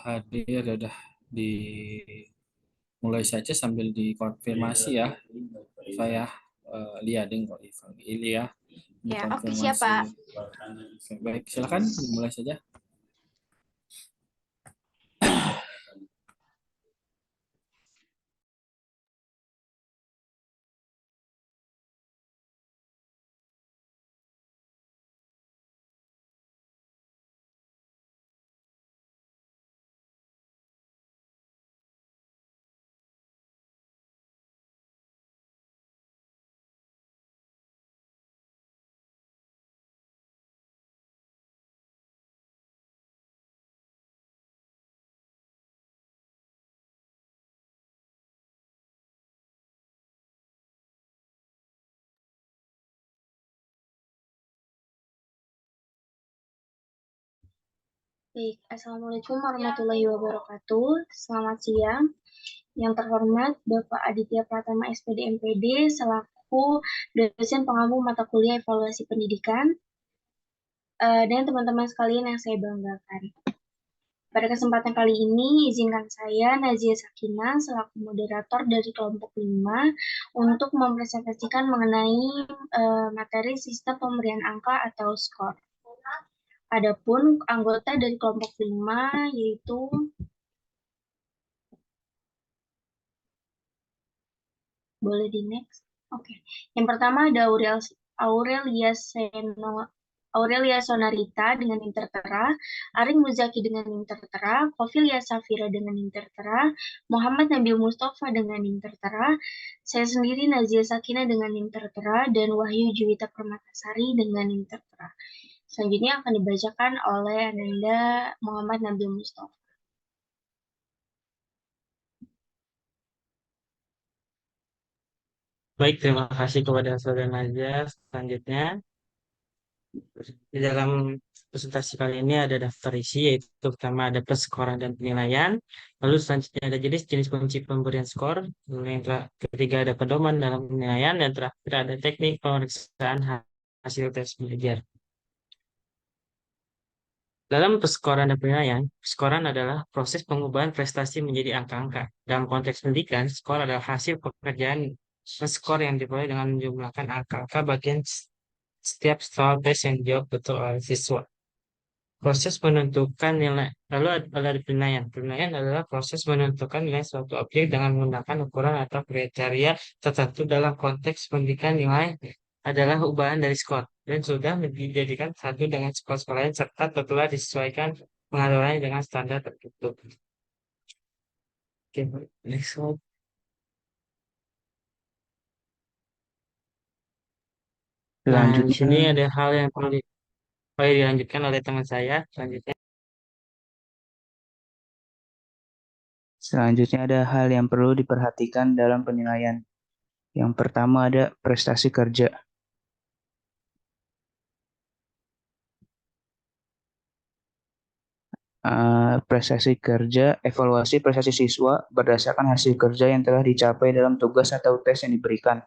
Hadir ya udah dimulai saja sambil dikonfirmasi ya. Saya liatin kok dipanggil ya. Ya, oke, siap, Dikonfirmasi. Pak. Oke, baik, silakan dimulai saja. Baik, Assalamualaikum warahmatullahi wabarakatuh. Selamat siang. Yang terhormat Bapak Aditya Pratama SPD MPD selaku dosen pengampu mata kuliah evaluasi pendidikan dan teman-teman sekalian yang saya banggakan. Pada kesempatan kali ini, izinkan saya, Nazia Sakinah, selaku moderator dari kelompok 5, untuk mempresentasikan mengenai materi sistem pemberian angka atau skor. Adapun anggota dari kelompok 5 yaitu boleh di next. Oke. Yang pertama ada Aurelia Sonarita dengan NIM tertera, Arin Muzaki dengan NIM tertera, Kofilia Safira dengan NIM tertera, Muhammad Nabil Mustafa dengan NIM tertera, saya sendiri Nazia Sakina dengan NIM tertera, dan Wahyu Juwita Permatasari dengan NIM tertera. Selanjutnya akan dibacakan oleh Ananda Muhammad Nabil Mustafa. Baik, terima kasih kepada Saudara Nazia. Selanjutnya, di dalam presentasi kali ini ada daftar isi, yaitu pertama ada perskoran dan penilaian. Lalu selanjutnya ada jenis kunci pemberian skor. Lalu yang ketiga ada pedoman dalam penilaian. Dan terakhir ada teknik pemeriksaan hasil tes belajar. Dalam perskoran dan penilaian, perskoran adalah proses pengubahan prestasi menjadi angka-angka. Dalam konteks pendidikan, skor adalah hasil pekerjaan skor yang diperoleh dengan menjumlahkan angka-angka bagian setiap soal tes yang dijawab betul oleh siswa. Proses menentukan nilai, lalu ada penilaian. Penilaian adalah proses menentukan nilai suatu objek dengan menggunakan ukuran atau kriteria tertentu. Dalam konteks pendidikan, nilai adalah ubahan dari skor dan sudah dijadikan satu dengan skor lain serta telah disesuaikan pengaturannya dengan standar tertentu. Oke, next slide. Nah, di sini ada hal yang perlu dilanjutkan oleh teman saya. Selanjutnya ada hal yang perlu diperhatikan dalam penilaian. Yang pertama ada prestasi kerja. Evaluasi prestasi siswa berdasarkan hasil kerja yang telah dicapai dalam tugas atau tes yang diberikan.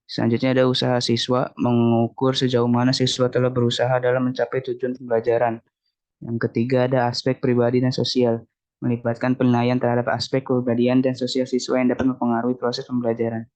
Selanjutnya ada usaha siswa, mengukur sejauh mana siswa telah berusaha dalam mencapai tujuan pembelajaran. Yang ketiga ada aspek pribadi dan sosial, melibatkan penilaian terhadap aspek kepribadian dan sosial siswa yang dapat mempengaruhi proses pembelajaran.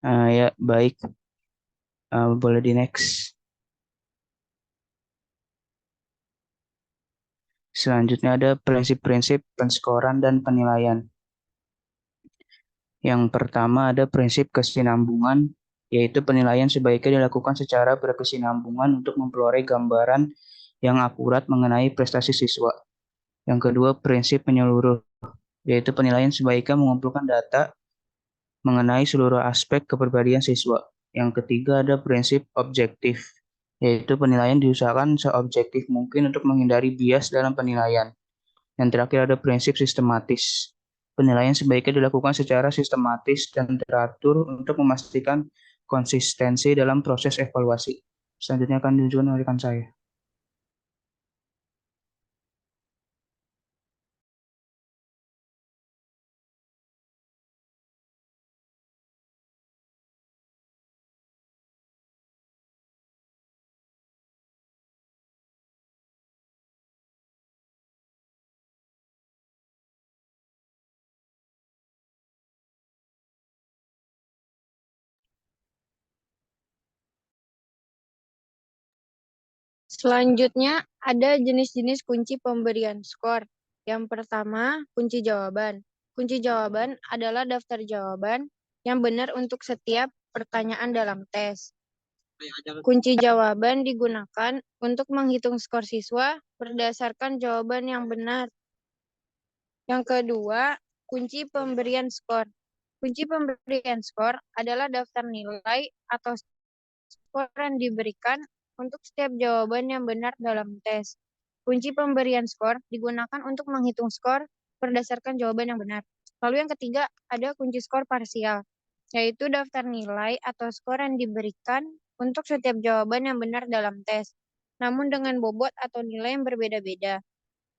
Ya, baik. Boleh di next. Selanjutnya ada prinsip-prinsip penskoran dan penilaian. Yang pertama ada prinsip kesinambungan, yaitu penilaian sebaiknya dilakukan secara berkesinambungan untuk memperoleh gambaran yang akurat mengenai prestasi siswa. Yang kedua, prinsip menyeluruh, yaitu penilaian sebaiknya mengumpulkan data mengenai seluruh aspek kepribadian siswa. Yang ketiga ada prinsip objektif, yaitu penilaian diusahakan seobjektif mungkin untuk menghindari bias dalam penilaian. Yang terakhir ada prinsip sistematis, Penilaian sebaiknya dilakukan secara sistematis dan teratur untuk memastikan konsistensi dalam proses evaluasi. Selanjutnya akan ditunjukkan oleh rekan saya. Selanjutnya, ada jenis-jenis kunci pemberian skor. Yang pertama, kunci jawaban. Kunci jawaban adalah daftar jawaban yang benar untuk setiap pertanyaan dalam tes. Kunci jawaban digunakan untuk menghitung skor siswa berdasarkan jawaban yang benar. Yang kedua, kunci pemberian skor. Kunci pemberian skor adalah daftar nilai atau skor yang diberikan untuk setiap jawaban yang benar dalam tes. Kunci pemberian skor digunakan untuk menghitung skor berdasarkan jawaban yang benar. Lalu yang ketiga, ada kunci skor parsial, yaitu daftar nilai atau skor yang diberikan untuk setiap jawaban yang benar dalam tes, namun dengan bobot atau nilai yang berbeda-beda.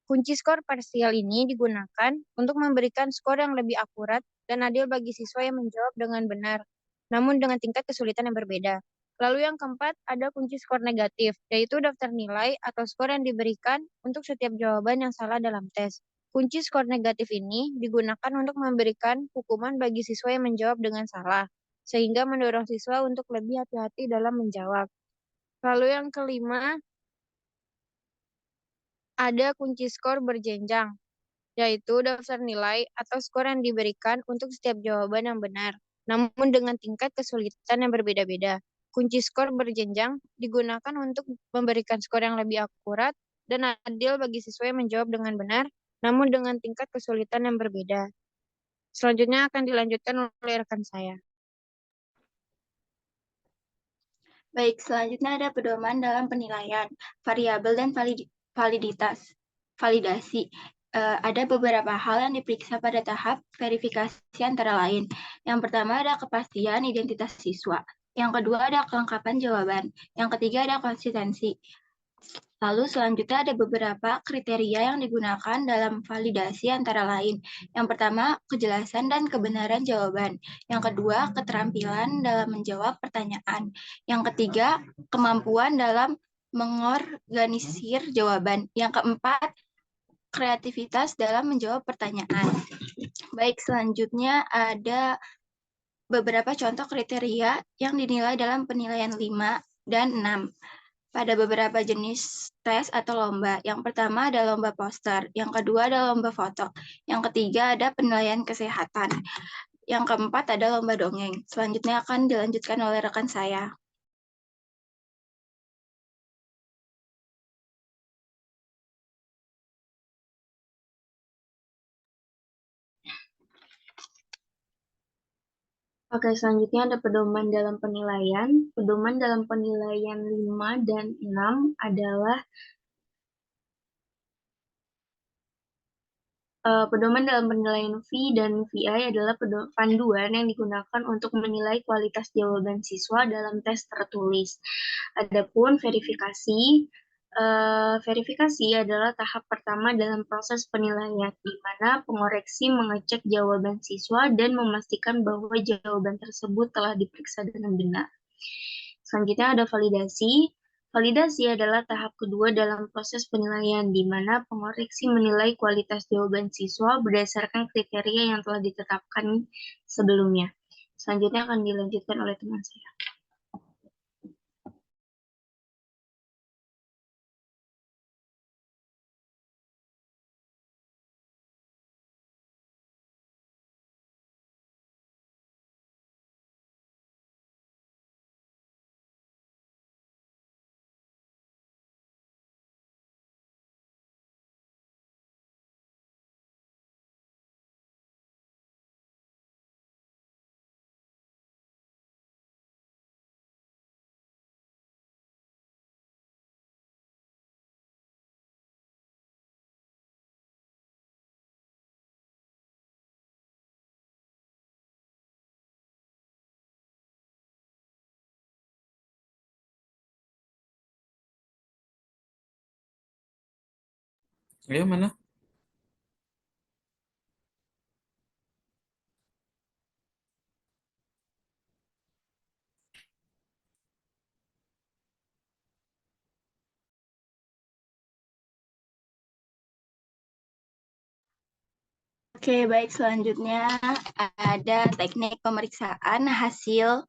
Kunci skor parsial ini digunakan untuk memberikan skor yang lebih akurat dan adil bagi siswa yang menjawab dengan benar, namun dengan tingkat kesulitan yang berbeda. Lalu yang keempat, ada kunci skor negatif, yaitu daftar nilai atau skor yang diberikan untuk setiap jawaban yang salah dalam tes. Kunci skor negatif ini digunakan untuk memberikan hukuman bagi siswa yang menjawab dengan salah, sehingga mendorong siswa untuk lebih hati-hati dalam menjawab. Lalu yang kelima, ada kunci skor berjenjang, yaitu daftar nilai atau skor yang diberikan untuk setiap jawaban yang benar, namun dengan tingkat kesulitan yang berbeda-beda. Kunci skor berjenjang digunakan untuk memberikan skor yang lebih akurat dan adil bagi siswa yang menjawab dengan benar, namun dengan tingkat kesulitan yang berbeda. Selanjutnya akan dilanjutkan oleh rekan saya. Baik, selanjutnya ada pedoman dalam penilaian, variabel dan validasi. Ada beberapa hal yang diperiksa pada tahap verifikasi antara lain. Yang pertama ada kepastian identitas siswa. Yang kedua ada kelengkapan jawaban. Yang ketiga ada konsistensi. Lalu selanjutnya ada beberapa kriteria yang digunakan dalam validasi antara lain. Yang pertama, kejelasan dan kebenaran jawaban. Yang kedua, keterampilan dalam menjawab pertanyaan. Yang ketiga, kemampuan dalam mengorganisir jawaban. Yang keempat, kreativitas dalam menjawab pertanyaan. Baik, selanjutnya ada beberapa contoh kriteria yang dinilai dalam penilaian 5 dan 6 pada beberapa jenis tes atau lomba. Yang pertama ada lomba poster, yang kedua ada lomba foto, yang ketiga ada penilaian kesehatan, yang keempat ada lomba dongeng. Selanjutnya akan dilanjutkan oleh rekan saya. Oke, selanjutnya ada pedoman dalam penilaian. Pedoman dalam penilaian 5 dan 6 adalah pedoman dalam penilaian V dan VI adalah panduan yang digunakan untuk menilai kualitas jawaban siswa dalam tes tertulis. Adapun verifikasi adalah tahap pertama dalam proses penilaian, di mana pengoreksi mengecek jawaban siswa dan memastikan bahwa jawaban tersebut telah diperiksa dengan benar. Selanjutnya ada validasi. Validasi adalah tahap kedua dalam proses penilaian, di mana pengoreksi menilai kualitas jawaban siswa berdasarkan kriteria yang telah ditetapkan sebelumnya. Selanjutnya akan dilanjutkan oleh teman saya. Ayo mana? Oke, baik. Selanjutnya ada teknik pemeriksaan hasil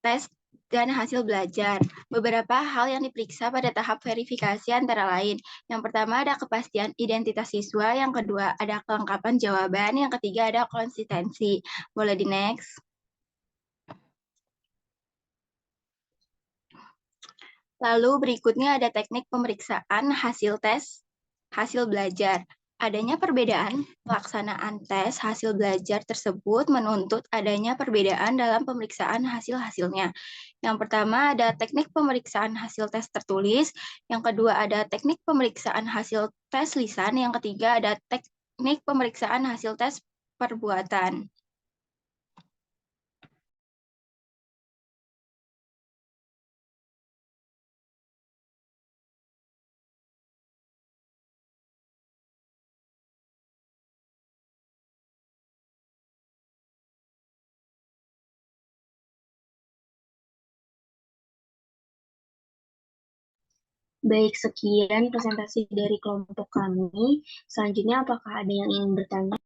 tes dan hasil belajar. Beberapa hal yang diperiksa pada tahap verifikasi antara lain. Yang pertama ada kepastian identitas siswa, yang kedua ada kelengkapan jawaban, yang ketiga ada konsistensi. Boleh di next. Lalu berikutnya ada teknik pemeriksaan hasil tes, hasil belajar. Adanya perbedaan pelaksanaan tes hasil belajar tersebut menuntut adanya perbedaan dalam pemeriksaan hasil-hasilnya. Yang pertama ada teknik pemeriksaan hasil tes tertulis, yang kedua ada teknik pemeriksaan hasil tes lisan, yang ketiga ada teknik pemeriksaan hasil tes perbuatan. Baik, sekian presentasi dari kelompok kami. Selanjutnya, apakah ada yang ingin bertanya?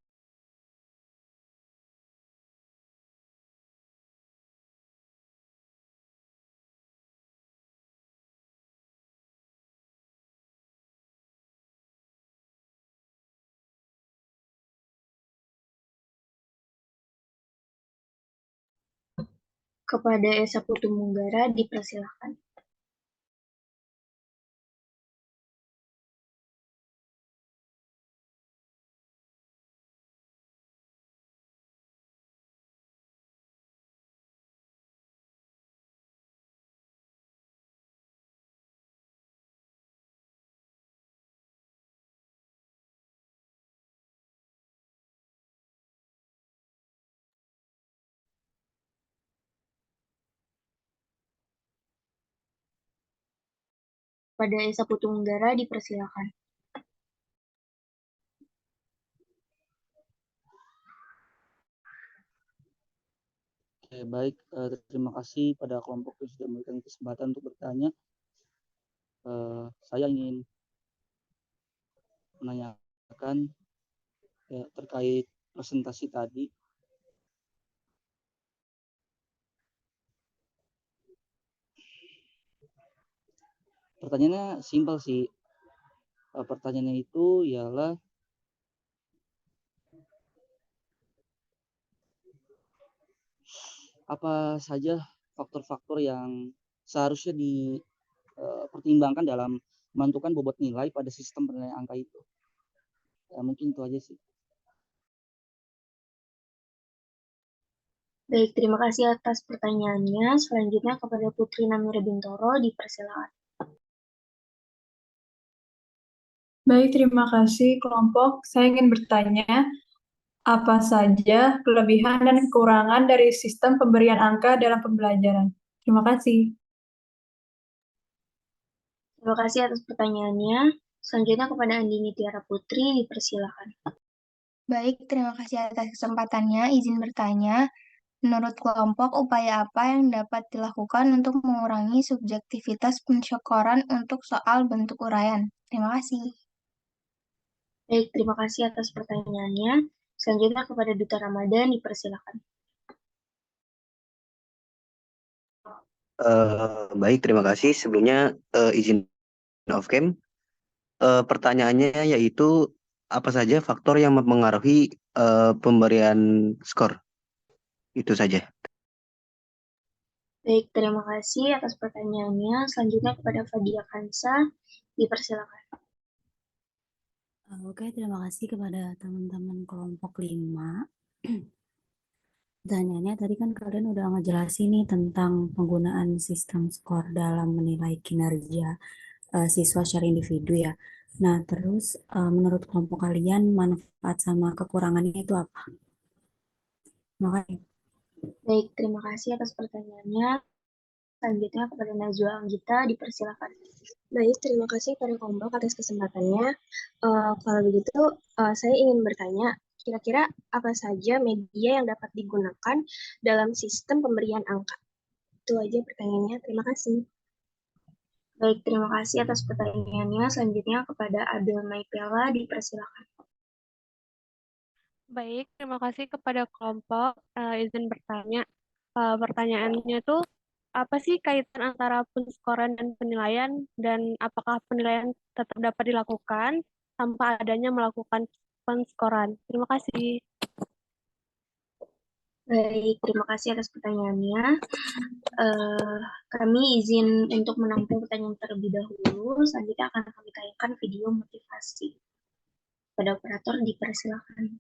Kepada Esa Putumunggara dipersilakan. Kepada Esa Putumunggara dipersilakan. Oke, baik. Terima kasih pada kelompok yang sudah memberikan kesempatan untuk bertanya. Saya ingin menanyakan terkait presentasi tadi. Pertanyaannya simpel sih. Pertanyaannya itu ialah apa saja faktor-faktor yang seharusnya dipertimbangkan dalam menentukan bobot nilai pada sistem penilaian angka itu. Ya, mungkin itu aja sih. Baik, terima kasih atas pertanyaannya. Selanjutnya kepada Putri Namira Bintoro dipersilakan. Baik, terima kasih kelompok. Saya ingin bertanya, apa saja kelebihan dan kekurangan dari sistem pemberian angka dalam pembelajaran? Terima kasih. Terima kasih atas pertanyaannya. Selanjutnya kepada Andini Tiara Putri dipersilakan. Baik, terima kasih atas kesempatannya. Izin bertanya, menurut kelompok, upaya apa yang dapat dilakukan untuk mengurangi subjektivitas pensyukuran untuk soal bentuk uraian? Terima kasih. Baik, terima kasih atas pertanyaannya. Selanjutnya kepada Duta Ramadan dipersilakan. Baik, terima kasih. Sebelumnya izin off cam. Pertanyaannya yaitu apa saja faktor yang mempengaruhi pemberian skor? Itu saja. Baik, terima kasih atas pertanyaannya. Selanjutnya kepada Fadia Kansa dipersilakan. Oke, terima kasih kepada teman-teman kelompok 5. Pertanyaannya tadi kan kalian udah ngejelasin nih tentang penggunaan sistem skor dalam menilai kinerja siswa secara individu ya. Nah, terus menurut kelompok kalian manfaat sama kekurangannya itu apa? Makasih. Baik, terima kasih atas pertanyaannya. Selanjutnya kepada Najwa Anggita, dipersilakan. Baik, terima kasih pada kelompok atas kesempatannya. Kalau begitu, saya ingin bertanya, kira-kira apa saja media yang dapat digunakan dalam sistem pemberian angka? Itu aja pertanyaannya. Terima kasih. Baik, terima kasih atas pertanyaannya. Selanjutnya kepada Abel Maipela, dipersilakan. Baik, terima kasih kepada kelompok. Izin bertanya. Pertanyaannya tuh, apa sih kaitan antara penskoran dan penilaian, dan apakah penilaian tetap dapat dilakukan tanpa adanya melakukan penskoran? Terima kasih. Baik, terima kasih atas pertanyaannya. Kami izin untuk menampung pertanyaan terlebih dahulu. Selanjutnya akan kami tayangkan video motivasi. Pada operator, dipersilakan.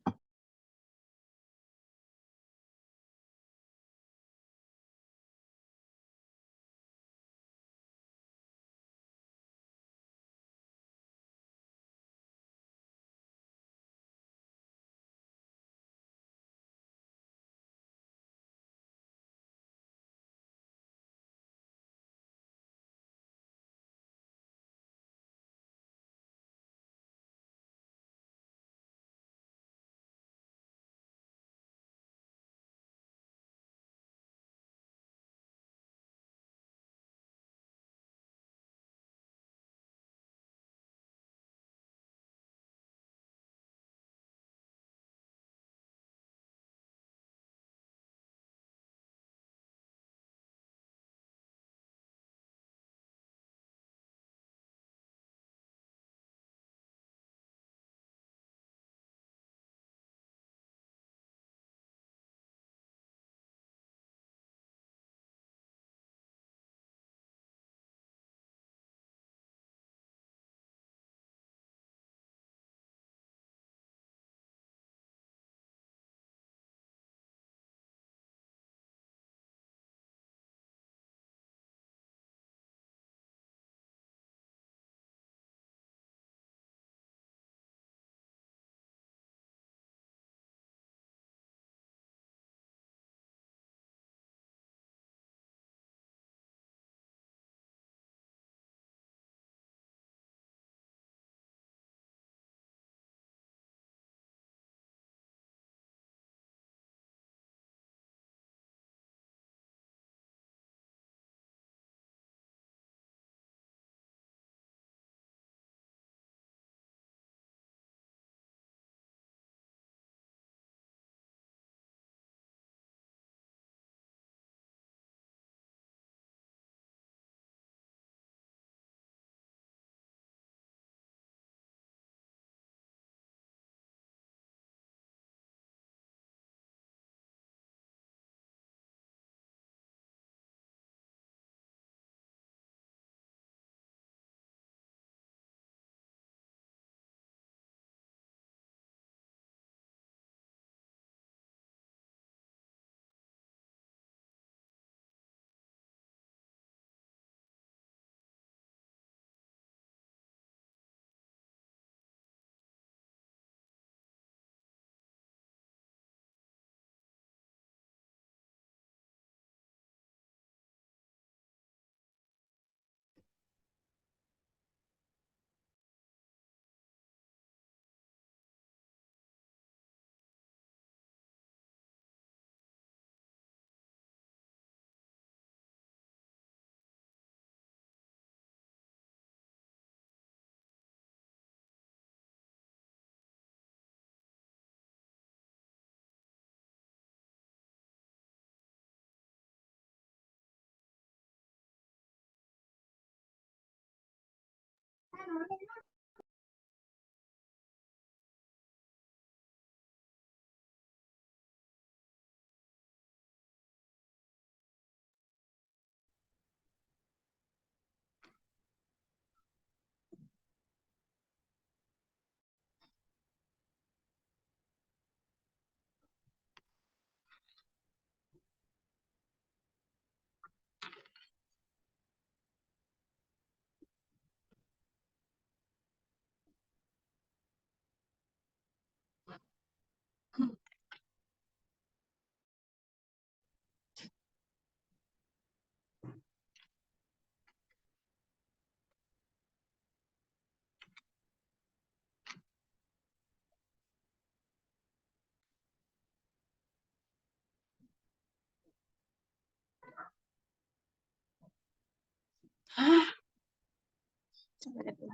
Sampai depan.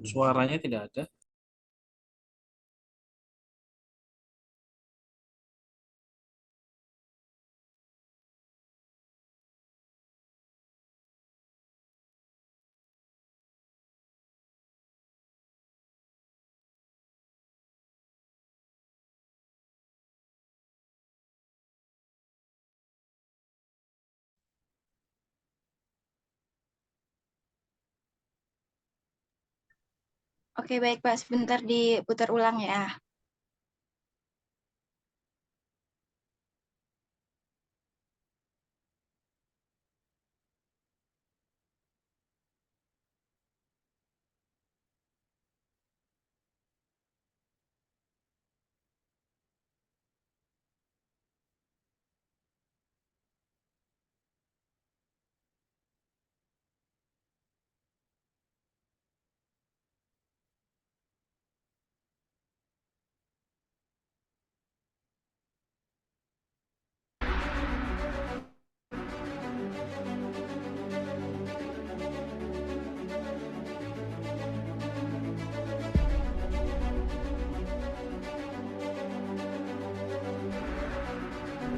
Suaranya tidak ada. Oke, baik Pak. Sebentar diputar ulang ya.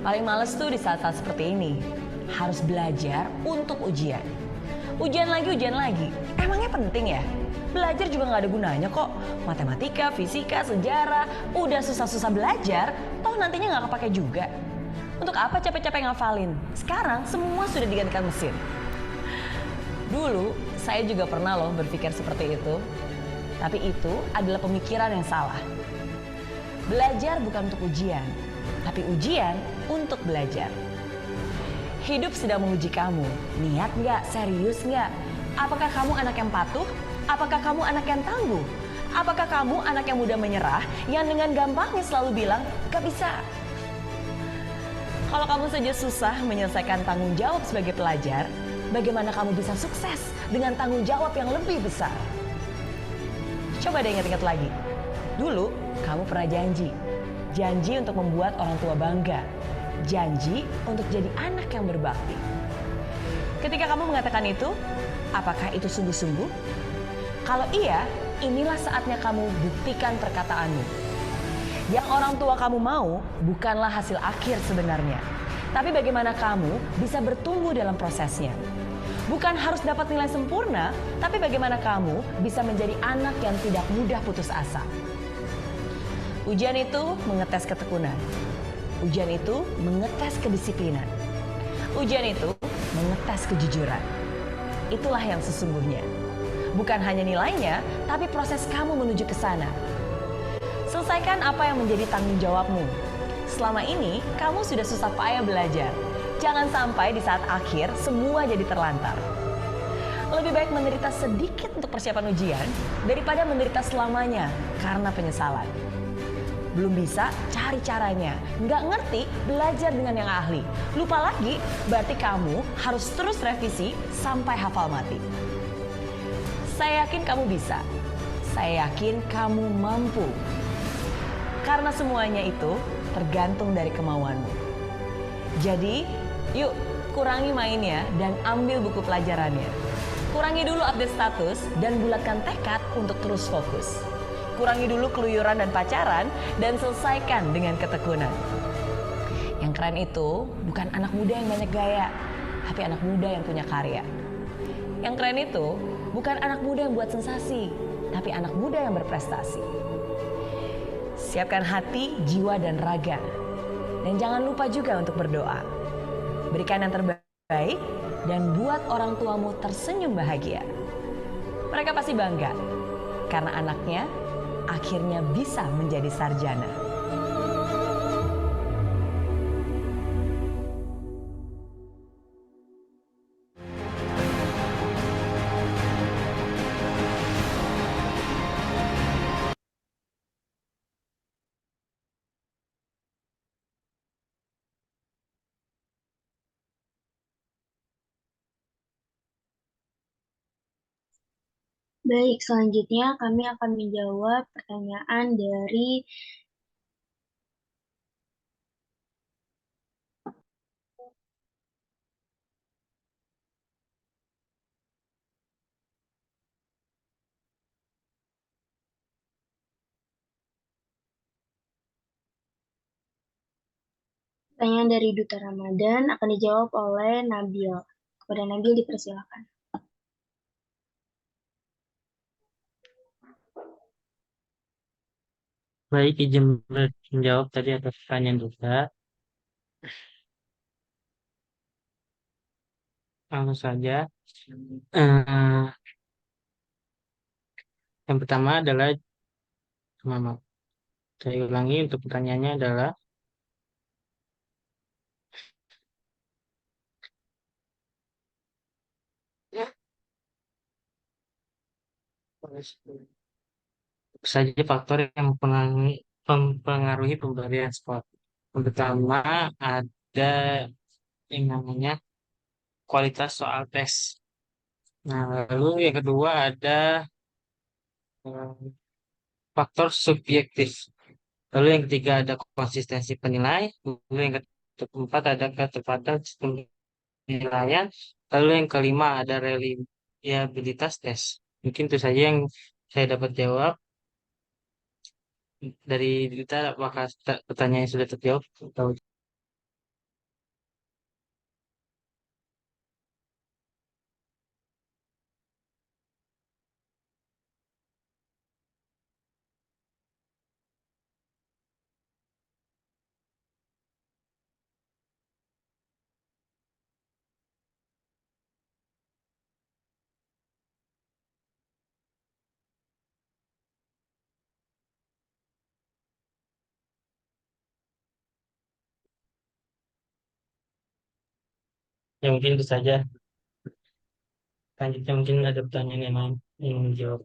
Paling males tuh di saat-saat seperti ini. Harus belajar untuk ujian. Ujian lagi. Emangnya penting ya? Belajar juga nggak ada gunanya kok. Matematika, fisika, sejarah, udah susah-susah belajar, toh nantinya nggak kepake juga. Untuk apa capek-capek ngafalin? Sekarang semua sudah digantikan mesin. Dulu saya juga pernah loh berpikir seperti itu. Tapi itu adalah pemikiran yang salah. Belajar bukan untuk ujian, tapi ujian untuk belajar. Hidup sedang menguji kamu. Niat nggak? Serius nggak? Apakah kamu anak yang patuh? Apakah kamu anak yang tangguh? Apakah kamu anak yang mudah menyerah, yang dengan gampangnya selalu bilang, gak bisa? Kalau kamu saja susah menyelesaikan tanggung jawab sebagai pelajar, bagaimana kamu bisa sukses dengan tanggung jawab yang lebih besar? Coba deh ingat-ingat lagi. Dulu kamu pernah janji untuk membuat orang tua bangga, janji untuk jadi anak yang berbakti. Ketika kamu mengatakan itu, apakah itu sungguh-sungguh? Kalau iya, inilah saatnya kamu buktikan perkataanmu. Yang orang tua kamu mau bukanlah hasil akhir sebenarnya, tapi bagaimana kamu bisa bertumbuh dalam prosesnya. Bukan harus dapat nilai sempurna, tapi bagaimana kamu bisa menjadi anak yang tidak mudah putus asa. Ujian itu mengetes ketekunan. Ujian itu mengetes kedisiplinan. Ujian itu mengetes kejujuran. Itulah yang sesungguhnya. Bukan hanya nilainya, tapi proses kamu menuju ke sana. Selesaikan apa yang menjadi tanggung jawabmu. Selama ini, kamu sudah susah payah belajar. Jangan sampai di saat akhir semua jadi terlantar. Lebih baik menderita sedikit untuk persiapan ujian daripada menderita selamanya karena penyesalan. Belum bisa, cari caranya. Nggak ngerti, belajar dengan yang ahli. Lupa lagi, berarti kamu harus terus revisi sampai hafal mati. Saya yakin kamu bisa. Saya yakin kamu mampu. Karena semuanya itu tergantung dari kemauanmu. Jadi, yuk kurangi mainnya dan ambil buku pelajarannya. Kurangi dulu update status dan bulatkan tekad untuk terus fokus. Kurangi dulu keluyuran dan pacaran dan selesaikan dengan ketekunan. Yang keren itu bukan anak muda yang banyak gaya, tapi anak muda yang punya karya. Yang keren itu bukan anak muda yang buat sensasi, tapi anak muda yang berprestasi. Siapkan hati, jiwa, dan raga. Dan jangan lupa juga untuk berdoa. Berikan yang terbaik dan buat orang tuamu tersenyum bahagia. Mereka pasti bangga karena anaknya akhirnya bisa menjadi sarjana. Baik, selanjutnya kami akan menjawab pertanyaan dari Duta Ramadan akan dijawab oleh Nabil. Kepada Nabil dipersilakan. Baik, izin menjawab tadi atas pertanyaan Duta. Langsung saja. Eh, yang pertama adalah, maaf, saya ulangi untuk pertanyaannya adalah, apa saja faktor yang mempengaruhi pemberian skor. Yang pertama ada yang namanya kualitas soal tes. Nah, lalu yang kedua ada faktor subjektif. Lalu yang ketiga ada konsistensi penilai. Lalu yang keempat ada ketepatan sistem penilaian. Lalu yang kelima ada reliabilitas tes. Mungkin itu saja yang saya dapat jawab. Dari Dita, apakah pertanyaan sudah terjawab? Ya mungkin itu saja. Selanjutnya mungkin ada pertanyaan yang lain yang menjawab.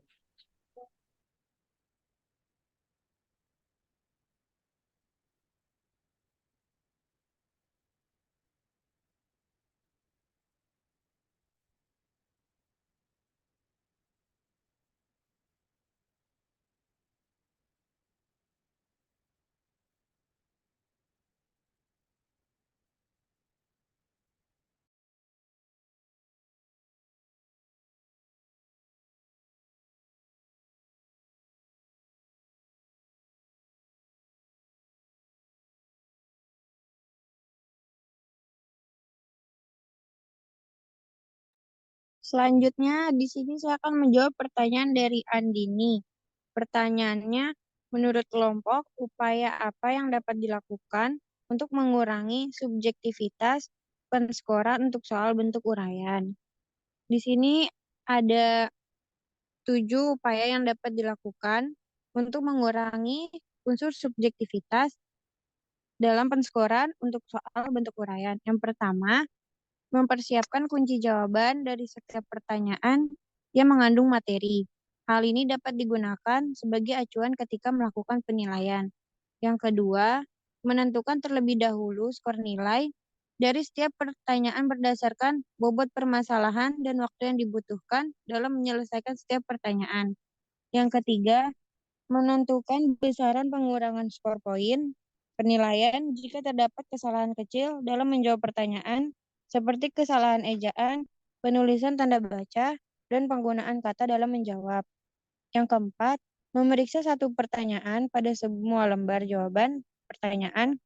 Selanjutnya, di sini saya akan menjawab pertanyaan dari Andini. Pertanyaannya, menurut kelompok, upaya apa yang dapat dilakukan untuk mengurangi subjektivitas penskoran untuk soal bentuk uraian? Di sini ada 7 upaya yang dapat dilakukan untuk mengurangi unsur subjektivitas dalam penskoran untuk soal bentuk uraian. Yang pertama, mempersiapkan kunci jawaban dari setiap pertanyaan yang mengandung materi. Hal ini dapat digunakan sebagai acuan ketika melakukan penilaian. Yang kedua, menentukan terlebih dahulu skor nilai dari setiap pertanyaan berdasarkan bobot permasalahan dan waktu yang dibutuhkan dalam menyelesaikan setiap pertanyaan. Yang ketiga, menentukan besaran pengurangan skor poin penilaian jika terdapat kesalahan kecil dalam menjawab pertanyaan, seperti kesalahan ejaan, penulisan tanda baca, dan penggunaan kata dalam menjawab. Yang keempat, memeriksa satu pertanyaan pada semua lembar jawaban pertanyaan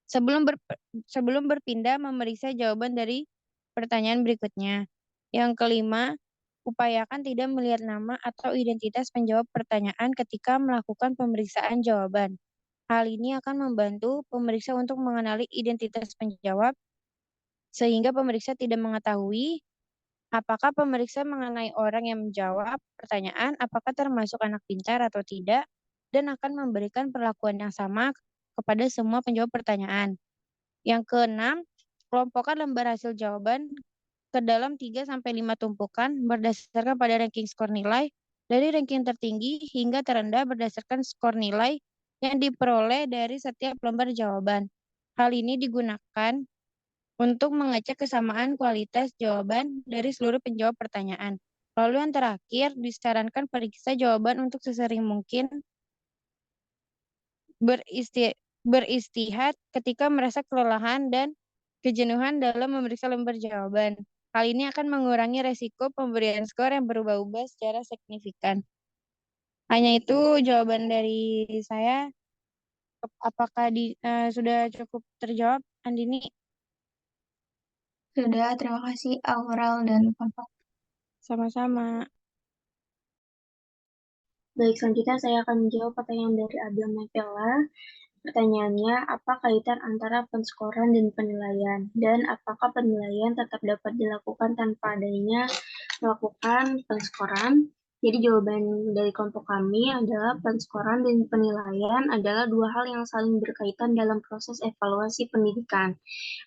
sebelum berpindah memeriksa jawaban dari pertanyaan berikutnya. Yang kelima, upayakan tidak melihat nama atau identitas penjawab pertanyaan ketika melakukan pemeriksaan jawaban. Hal ini akan membantu pemeriksa untuk mengenali identitas penjawab, sehingga pemeriksa tidak mengetahui apakah pemeriksa mengenai orang yang menjawab pertanyaan, apakah termasuk anak pintar atau tidak, dan akan memberikan perlakuan yang sama kepada semua penjawab pertanyaan. Yang keenam, kelompokkan lembar hasil jawaban ke dalam 3-5 tumpukan berdasarkan pada ranking skor nilai dari ranking tertinggi hingga terendah berdasarkan skor nilai yang diperoleh dari setiap lembar jawaban. Hal ini digunakan untuk mengecek kesamaan kualitas jawaban dari seluruh penjawab pertanyaan. Lalu yang terakhir, disarankan periksa jawaban untuk sesering mungkin beristihad ketika merasa kelelahan dan kejenuhan dalam memeriksa lembar jawaban. Hal ini akan mengurangi resiko pemberian skor yang berubah-ubah secara signifikan. Hanya itu jawaban dari saya. Apakah sudah cukup terjawab, Andini? Sudah, terima kasih Aurel dan Kelompok. Sama-sama. Baik, selanjutnya saya akan menjawab pertanyaan dari Abel Mevela. Pertanyaannya, apa kaitan antara penskoran dan penilaian? Dan apakah penilaian tetap dapat dilakukan tanpa adanya melakukan penskoran? Jadi jawaban dari kelompok kami adalah penskoran dan penilaian adalah dua hal yang saling berkaitan dalam proses evaluasi pendidikan.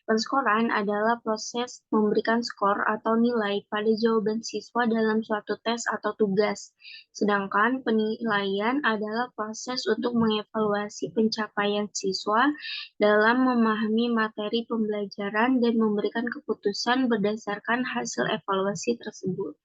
Penskoran adalah proses memberikan skor atau nilai pada jawaban siswa dalam suatu tes atau tugas. Sedangkan penilaian adalah proses untuk mengevaluasi pencapaian siswa dalam memahami materi pembelajaran dan memberikan keputusan berdasarkan hasil evaluasi tersebut.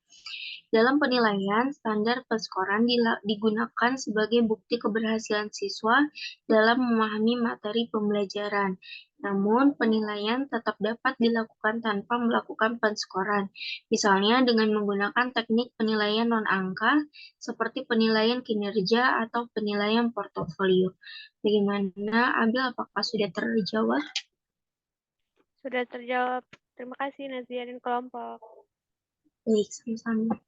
Dalam penilaian, standar penskoran digunakan sebagai bukti keberhasilan siswa dalam memahami materi pembelajaran. Namun, penilaian tetap dapat dilakukan tanpa melakukan penskoran, misalnya dengan menggunakan teknik penilaian non-angka seperti penilaian kinerja atau penilaian portofolio. Bagaimana, Abel? Apakah sudah terjawab? Sudah terjawab. Terima kasih Nazia dan kelompok. Baik, sama-sama.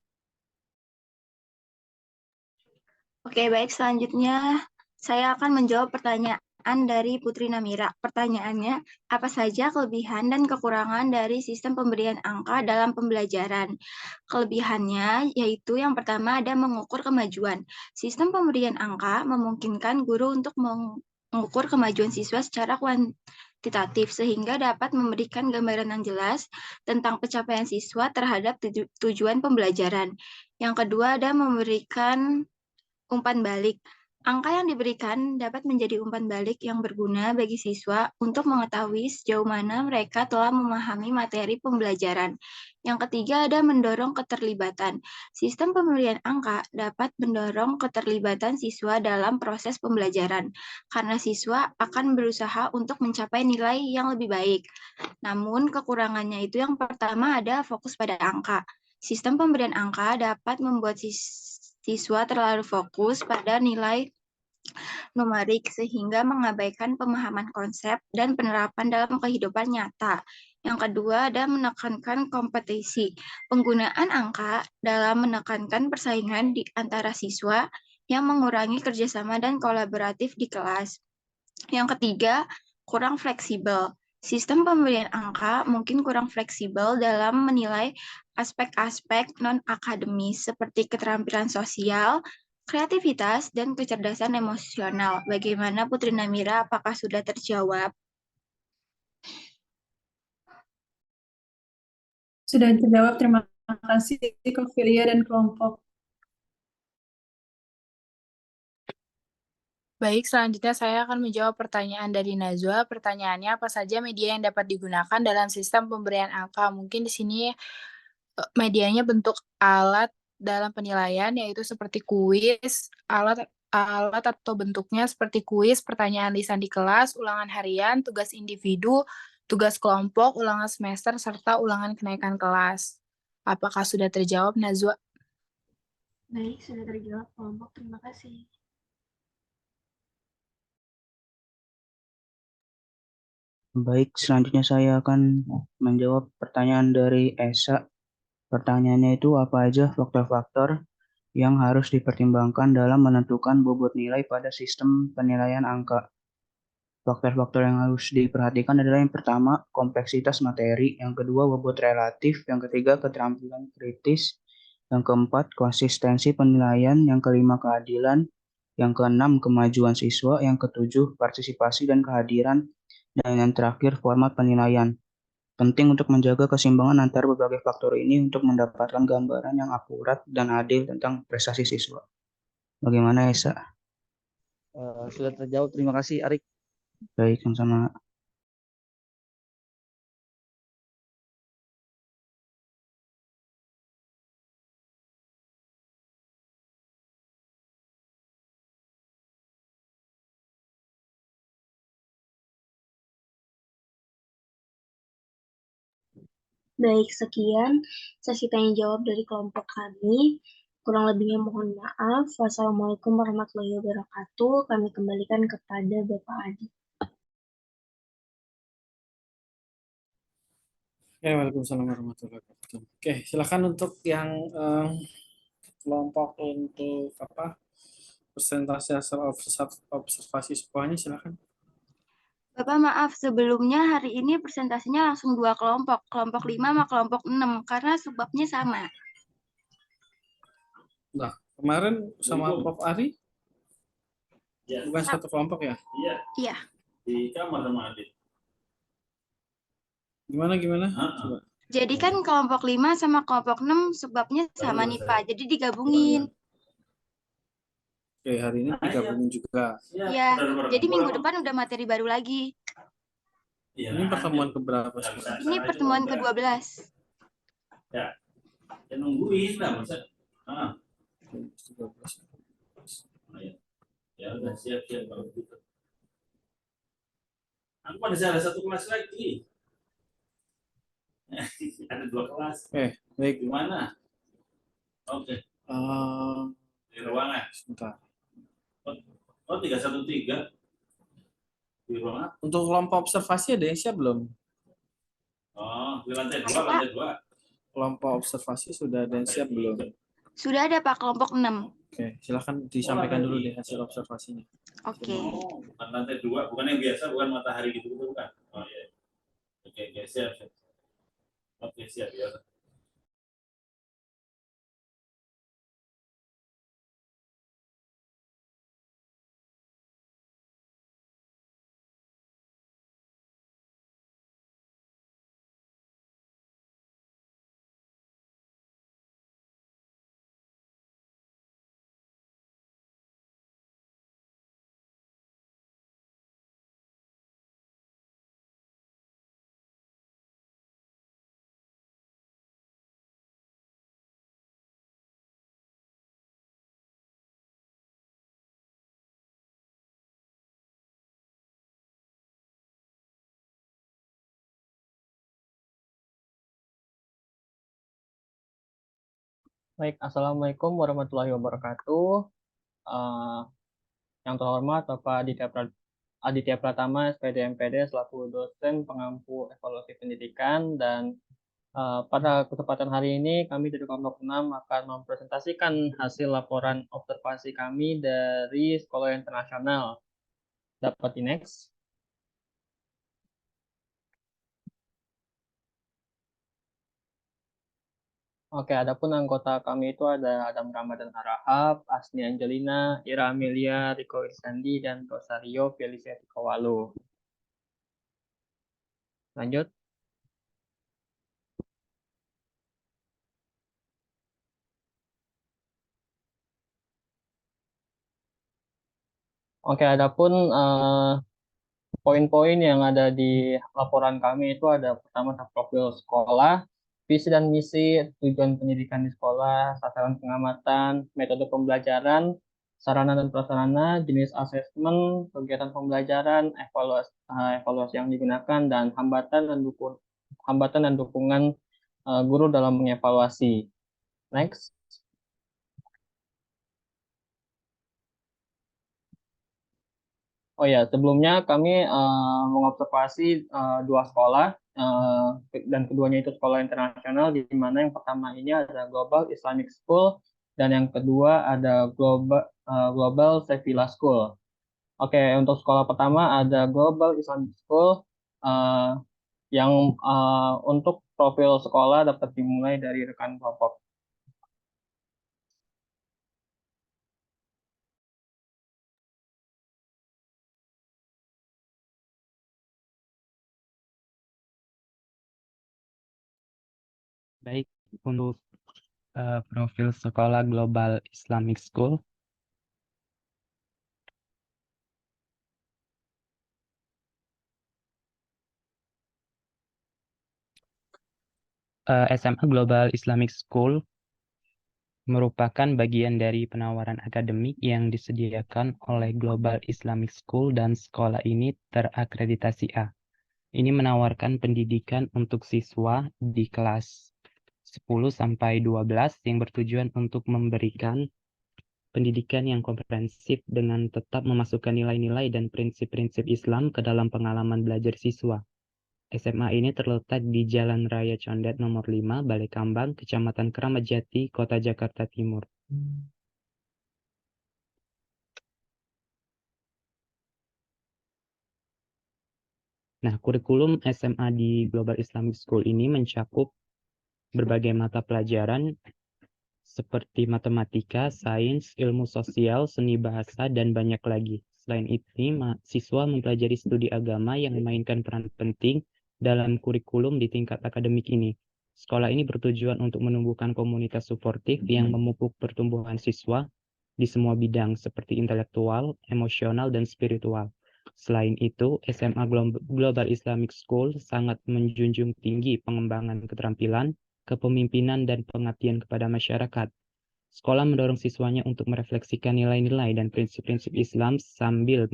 Oke, baik. Selanjutnya, saya akan menjawab pertanyaan dari Putri Namira. Pertanyaannya, apa saja kelebihan dan kekurangan dari sistem pemberian angka dalam pembelajaran? Kelebihannya yaitu yang pertama ada mengukur kemajuan. Sistem pemberian angka memungkinkan guru untuk mengukur kemajuan siswa secara kuantitatif sehingga dapat memberikan gambaran yang jelas tentang pencapaian siswa terhadap tujuan pembelajaran. Yang kedua ada memberikan umpan balik. Angka yang diberikan dapat menjadi umpan balik yang berguna bagi siswa untuk mengetahui sejauh mana mereka telah memahami materi pembelajaran. Yang ketiga ada mendorong keterlibatan. Sistem pemberian angka dapat mendorong keterlibatan siswa dalam proses pembelajaran, karena siswa akan berusaha untuk mencapai nilai yang lebih baik. Namun kekurangannya itu yang pertama ada fokus pada angka. Sistem pemberian angka dapat membuat siswa terlalu fokus pada nilai numerik sehingga mengabaikan pemahaman konsep dan penerapan dalam kehidupan nyata. Yang kedua ada menekankan kompetisi. Penggunaan angka dalam menekankan persaingan di antara siswa yang mengurangi kerjasama dan kolaboratif di kelas. Yang ketiga, kurang fleksibel. Sistem pemberian angka mungkin kurang fleksibel dalam menilai aspek-aspek non-akademis seperti keterampilan sosial, kreativitas, dan kecerdasan emosional. Bagaimana Putri Namira, apakah sudah terjawab? Sudah terjawab, terima kasih Kofilia dan kelompok. Baik, selanjutnya saya akan menjawab pertanyaan dari Najwa. Pertanyaannya, apa saja media yang dapat digunakan dalam sistem pemberian angka? Mungkin di sini medianya bentuk alat dalam penilaian, yaitu seperti kuis, alat atau bentuknya seperti kuis, pertanyaan lisan di kelas, ulangan harian, tugas individu, tugas kelompok, ulangan semester, serta ulangan kenaikan kelas. Apakah sudah terjawab, Najwa? Baik, sudah terjawab kelompok. Terima kasih. Baik, selanjutnya saya akan menjawab pertanyaan dari Esa. Pertanyaannya itu apa aja faktor-faktor yang harus dipertimbangkan dalam menentukan bobot nilai pada sistem penilaian angka. Faktor-faktor yang harus diperhatikan adalah yang pertama, kompleksitas materi, yang kedua, bobot relatif, yang ketiga, keterampilan kritis, yang keempat, konsistensi penilaian, yang kelima, keadilan, yang keenam, kemajuan siswa, yang ketujuh, partisipasi dan kehadiran, dan yang terakhir, format penilaian. Penting untuk menjaga keseimbangan antara berbagai faktor ini untuk mendapatkan gambaran yang akurat dan adil tentang prestasi siswa. Bagaimana, Esa? Sudah terjawab. Terima kasih, Arik. Baik, sama-sama. Baik, sekian sesi tanya jawab dari kelompok kami. Kurang lebihnya mohon maaf. Wassalamualaikum warahmatullahi wabarakatuh. Kami kembalikan kepada Bapak Adi. Oke, waalaikumsalam warahmatullahi wabarakatuh. Oke, silakan untuk yang kelompok untuk presentasi hasil observasi sekolahnya, silakan. Bapak maaf, sebelumnya hari ini presentasinya langsung 2 kelompok, kelompok 5 sama kelompok 6, karena sebabnya sama. Nah, kemarin sama Prof. Ari bukan satu kelompok ya? Iya. Di kamar sama Adit. Gimana? Coba. Jadi kan kelompok 5 sama kelompok 6 sebabnya sama nih Pak, jadi digabungin. Oke, hari ini digabungin juga. Iya, jadi minggu depan udah materi baru lagi. Ini pertemuan keberapa sekarang? Ini pertemuan ke-12. Ya, nungguin lah, masa. Ya udah siap-siap kalau gitu. Aku ada satu kelas lagi. Ada 2 kelas. Baik. Gimana? Oke. Di ruangan. Sebentar. Oh, 313. Di ruangan. Untuk kelompok observasi ada yang siap belum? Oh, di lantai 2. Kelompok observasi sudah ada yang siap belum? Sudah ada Pak, kelompok 6. Oke, silakan disampaikan dulu deh hasil observasinya. Oke. Bukan lantai 2, bukan yang biasa, bukan matahari gitu bukan? Oh iya. Oke, siap. Oke, siap ya. Baik, Assalamualaikum warahmatullahi wabarakatuh. Yang terhormat Bapak Aditya Pratama, SPD MPD, selaku dosen pengampu evaluasi pendidikan, dan pada kesempatan hari ini kami dari kelompok 6 akan mempresentasikan hasil laporan observasi kami dari sekolah internasional. Dapat di next. Oke, adapun anggota kami itu ada Adam Ramadan Harahap, Asni Angelina, Ira Amelia, Rico Irsandi, dan Rosario Felicia Tikowalo. Lanjut. Oke, adapun poin-poin yang ada di laporan kami itu ada pertama profil sekolah, visi dan misi, tujuan pendidikan di sekolah, sasaran pengamatan, metode pembelajaran, sarana dan prasarana, jenis asesmen, kegiatan pembelajaran, evaluasi yang digunakan, dan hambatan dan dukungan guru dalam mengevaluasi. Next. Oh ya, sebelumnya kami mengobservasi 2 sekolah, dan keduanya itu sekolah internasional, di mana yang pertama ini ada Global Islamic School dan yang kedua ada Global Sevilla School. Oke, untuk sekolah pertama ada Global Islamic School eh, yang untuk profil sekolah dapat dimulai dari rekan kelompok. Baik, untuk profil sekolah Global Islamic School, SMA Global Islamic School merupakan bagian dari penawaran akademik yang disediakan oleh Global Islamic School dan sekolah ini terakreditasi A. Ini menawarkan pendidikan untuk siswa di kelas 10 sampai 12 yang bertujuan untuk memberikan pendidikan yang komprehensif dengan tetap memasukkan nilai-nilai dan prinsip-prinsip Islam ke dalam pengalaman belajar siswa. SMA ini terletak di Jalan Raya Condet nomor 5, Balai Kambang, Kecamatan Keramat Jati, Kota Jakarta Timur. Nah, kurikulum SMA di Global Islamic School ini mencakup berbagai mata pelajaran seperti matematika, sains, ilmu sosial, seni bahasa, dan banyak lagi. Selain itu, siswa mempelajari studi agama yang memainkan peran penting dalam kurikulum di tingkat akademik ini. Sekolah ini bertujuan untuk menumbuhkan komunitas suportif yang memupuk pertumbuhan siswa di semua bidang seperti intelektual, emosional, dan spiritual. Selain itu, SMA Global Islamic School sangat menjunjung tinggi pengembangan keterampilan, kepemimpinan, dan pengabdian kepada masyarakat. Sekolah mendorong siswanya untuk merefleksikan nilai-nilai dan prinsip-prinsip Islam sambil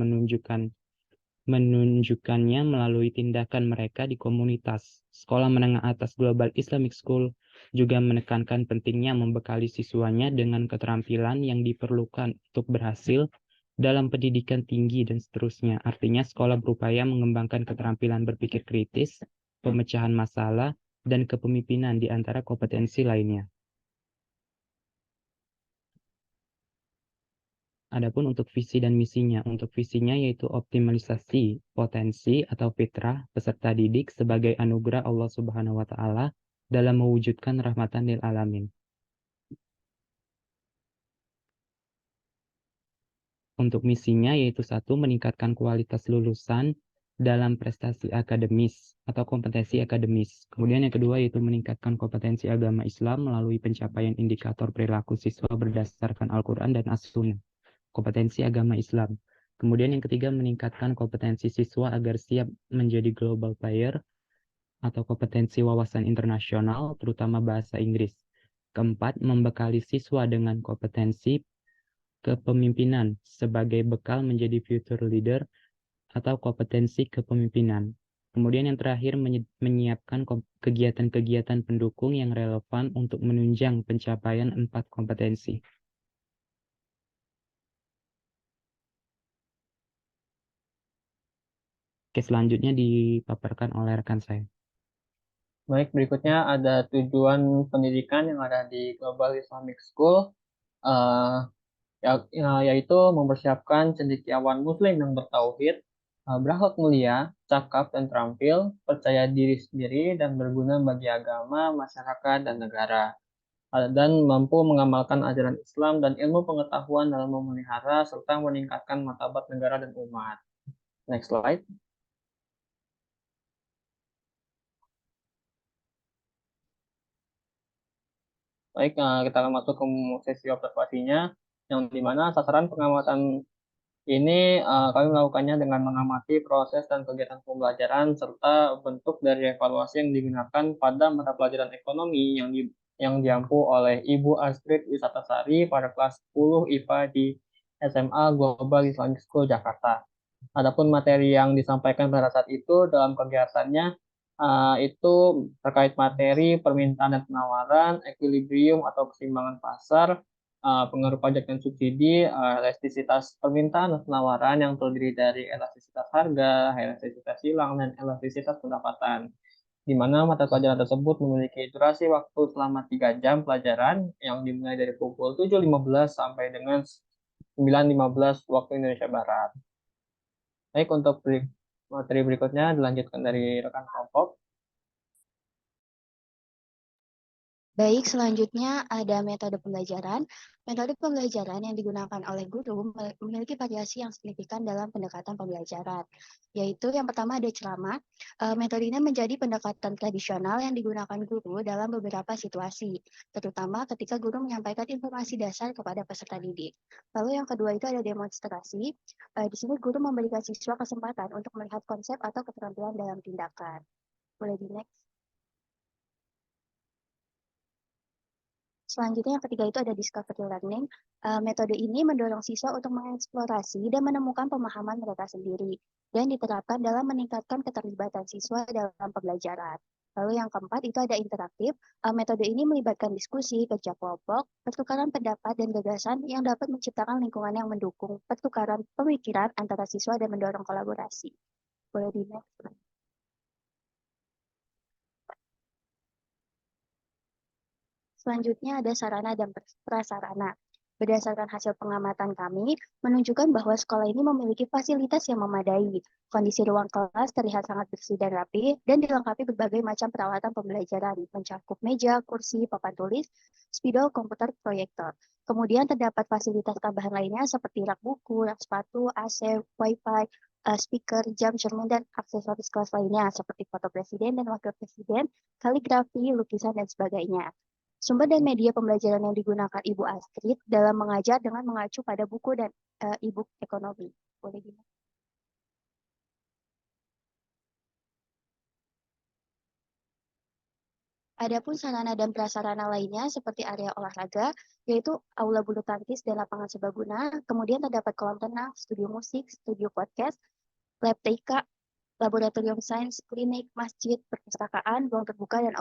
menunjukkannya melalui tindakan mereka di komunitas. Sekolah menengah atas Global Islamic School juga menekankan pentingnya membekali siswanya dengan keterampilan yang diperlukan untuk berhasil dalam pendidikan tinggi dan seterusnya. Artinya sekolah berupaya mengembangkan keterampilan berpikir kritis, pemecahan masalah, dan kepemimpinan di antara kompetensi lainnya. Adapun untuk visi dan misinya, untuk visinya yaitu optimalisasi potensi atau fitrah peserta didik sebagai anugerah Allah Subhanahu wa taala dalam mewujudkan rahmatan lil alamin. Untuk misinya yaitu satu, meningkatkan kualitas lulusan dalam prestasi akademis atau kompetensi akademis. Kemudian yang kedua yaitu meningkatkan kompetensi agama Islam melalui pencapaian indikator perilaku siswa berdasarkan Al-Quran dan As-Sunnah. Kompetensi agama Islam. Kemudian yang ketiga, meningkatkan kompetensi siswa agar siap menjadi global player atau kompetensi wawasan internasional, terutama bahasa Inggris. Keempat, membekali siswa dengan kompetensi kepemimpinan sebagai bekal menjadi future leader atau kompetensi kepemimpinan. Kemudian yang terakhir, menyiapkan kegiatan-kegiatan pendukung yang relevan untuk menunjang pencapaian 4 kompetensi. Oke, selanjutnya dipaparkan oleh rekan saya. Baik, berikutnya ada tujuan pendidikan yang ada di Global Islamic School, yaitu mempersiapkan cendekiawan Muslim yang bertauhid, berakhlak mulia, cakap dan terampil, percaya diri sendiri, dan berguna bagi agama, masyarakat, dan negara. Dan mampu mengamalkan ajaran Islam dan ilmu pengetahuan dalam memelihara serta meningkatkan martabat negara dan umat. Next slide. Baik, kita akan masuk ke sesi observasinya, yang dimana sasaran pengamatan ini kami melakukannya dengan mengamati proses dan kegiatan pembelajaran serta bentuk dari evaluasi yang digunakan pada mata pelajaran ekonomi yang diampu oleh Ibu Astrid Wisatasari pada kelas 10 IPA di SMA Global Islamic School Jakarta. Adapun materi yang disampaikan pada saat itu dalam kegiatannya itu terkait materi permintaan dan penawaran, equilibrium atau keseimbangan pasar, pengaruh pajak dan subsidi, elastisitas permintaan dan penawaran yang terdiri dari elastisitas harga, elastisitas silang, dan elastisitas pendapatan. Di mana mata pelajaran tersebut memiliki durasi waktu selama 3 jam pelajaran yang dimulai dari pukul 7.15 sampai dengan 9.15 waktu Indonesia Barat. Baik, untuk materi berikutnya dilanjutkan dari rekan kelompok. Baik, selanjutnya ada metode pembelajaran. Metode pembelajaran yang digunakan oleh guru memiliki variasi yang signifikan dalam pendekatan pembelajaran, yaitu yang pertama ada ceramah. Metode ini menjadi pendekatan tradisional yang digunakan guru dalam beberapa situasi, terutama ketika guru menyampaikan informasi dasar kepada peserta didik. Lalu yang kedua itu ada demonstrasi. Di sini guru memberikan siswa kesempatan untuk melihat konsep atau keterampilan dalam tindakan. Boleh di next. Selanjutnya yang ketiga itu ada discovery learning. Metode ini mendorong siswa untuk mengeksplorasi dan menemukan pemahaman mereka sendiri dan diterapkan dalam meningkatkan keterlibatan siswa dalam pembelajaran. Lalu yang keempat itu ada interaktif. Metode ini melibatkan diskusi, kerja kelompok, pertukaran pendapat dan gagasan yang dapat menciptakan lingkungan yang mendukung pertukaran pemikiran antara siswa dan mendorong kolaborasi. Boleh di next. Selanjutnya ada sarana dan prasarana. Berdasarkan hasil pengamatan kami, menunjukkan bahwa sekolah ini memiliki fasilitas yang memadai. Kondisi ruang kelas terlihat sangat bersih dan rapi, dan dilengkapi berbagai macam peralatan pembelajaran, mencakup meja, kursi, papan tulis, spidol, komputer, proyektor. Kemudian terdapat fasilitas tambahan lainnya seperti rak buku, rak sepatu, AC, wifi, speaker, jam, cermin, dan aksesoris kelas lainnya seperti foto presiden dan wakil presiden, kaligrafi, lukisan, dan sebagainya. Sumber dan media pembelajaran yang digunakan Ibu Astrid dalam mengajar dengan mengacu pada buku dan e-book ekonomi. Boleh gimana? Adapun sarana dan prasarana lainnya seperti area olahraga, yaitu aula bulu tangkis dan lapangan serbaguna, kemudian terdapat kolam renang, studio musik, studio podcast, lab TK, laboratorium sains, klinik, masjid, perpustakaan, ruang terbuka, dan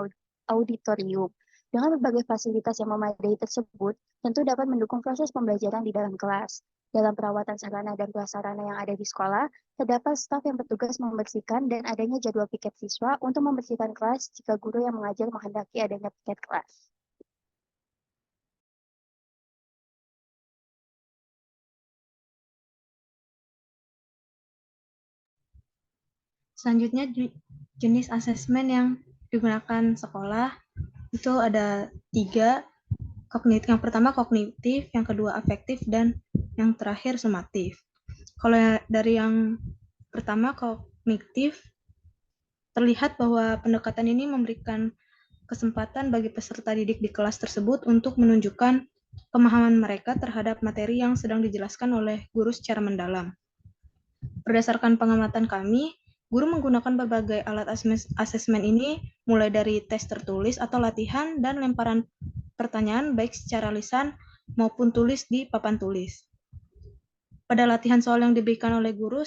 auditorium. Dengan berbagai fasilitas yang memadai tersebut, tentu dapat mendukung proses pembelajaran di dalam kelas. Dalam perawatan sarana dan prasarana yang ada di sekolah, terdapat staf yang bertugas membersihkan dan adanya jadwal piket siswa untuk membersihkan kelas jika guru yang mengajar menghendaki adanya piket kelas. Selanjutnya jenis asesmen yang digunakan sekolah itu ada 3. Kognitif, yang pertama kognitif, yang kedua afektif, dan yang terakhir sumatif. Kalau dari yang pertama kognitif, terlihat bahwa pendekatan ini memberikan kesempatan bagi peserta didik di kelas tersebut untuk menunjukkan pemahaman mereka terhadap materi yang sedang dijelaskan oleh guru secara mendalam. Berdasarkan pengamatan kami, guru menggunakan berbagai alat asesmen ini mulai dari tes tertulis atau latihan dan lemparan pertanyaan baik secara lisan maupun tulis di papan tulis. Pada latihan soal yang diberikan oleh guru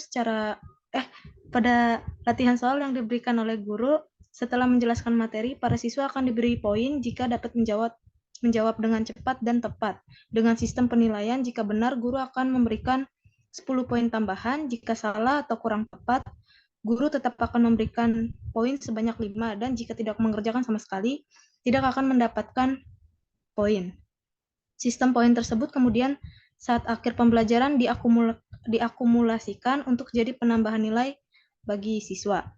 setelah menjelaskan materi, para siswa akan diberi poin jika dapat menjawab dengan cepat dan tepat. Dengan sistem penilaian, jika benar guru akan memberikan 10 poin tambahan, jika salah atau kurang tepat, guru tetap akan memberikan poin sebanyak 5, dan jika tidak mengerjakan sama sekali, tidak akan mendapatkan poin. Sistem poin tersebut kemudian saat akhir pembelajaran diakumulasikan untuk jadi penambahan nilai bagi siswa.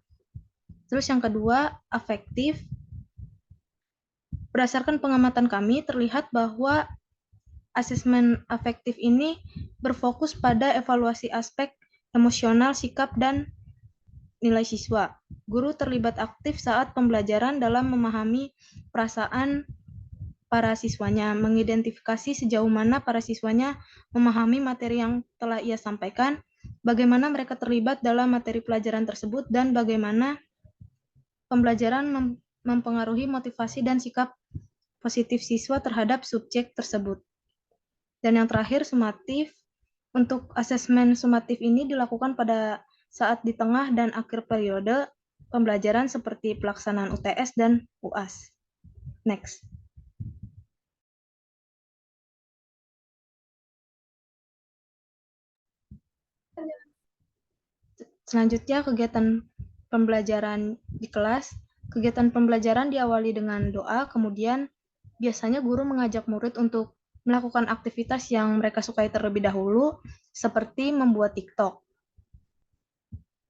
Terus yang kedua, afektif. Berdasarkan pengamatan kami, terlihat bahwa asesmen afektif ini berfokus pada evaluasi aspek emosional, sikap, dan nilai siswa. Guru terlibat aktif saat pembelajaran dalam memahami perasaan para siswanya, mengidentifikasi sejauh mana para siswanya memahami materi yang telah ia sampaikan, bagaimana mereka terlibat dalam materi pelajaran tersebut, dan bagaimana pembelajaran mempengaruhi motivasi dan sikap positif siswa terhadap subjek tersebut. Dan yang terakhir, sumatif. Untuk asesmen sumatif ini dilakukan pada saat di tengah dan akhir periode pembelajaran seperti pelaksanaan UTS dan UAS. Next. Selanjutnya, kegiatan pembelajaran di kelas. Kegiatan pembelajaran diawali dengan doa, kemudian biasanya guru mengajak murid untuk melakukan aktivitas yang mereka sukai terlebih dahulu, seperti membuat TikTok.